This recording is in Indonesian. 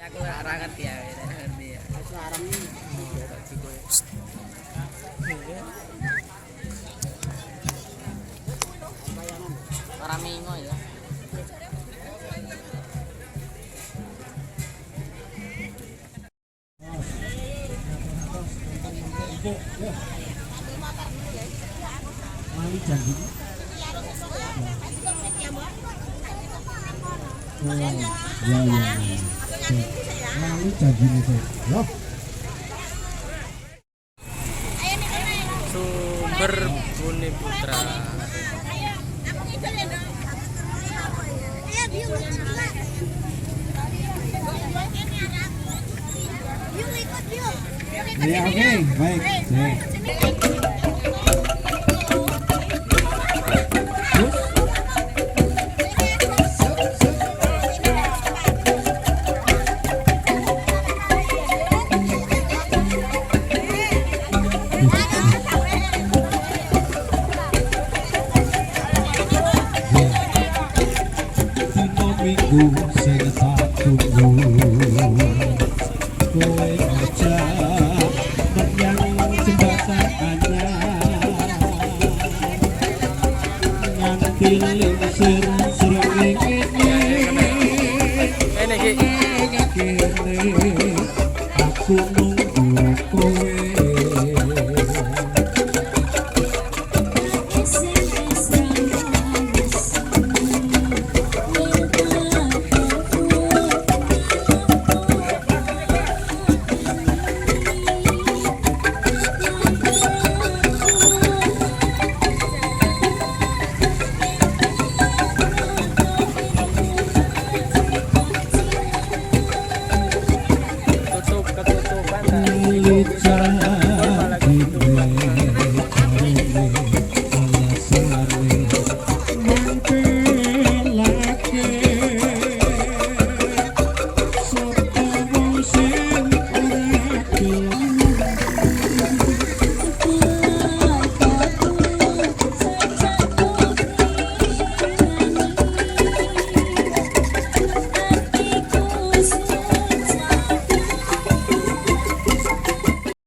Aku ora ngerti ya, ngerti ya. Aram iki. Ora mingo ya. Mali janji. Ya. Mali janji itu. Loh. Sumber Bumi Putra. Ya oke, baik. Minggu sing tak tunggu kowe aja menyang jembatan anyar nganti lingsir srengenge Ini iki aku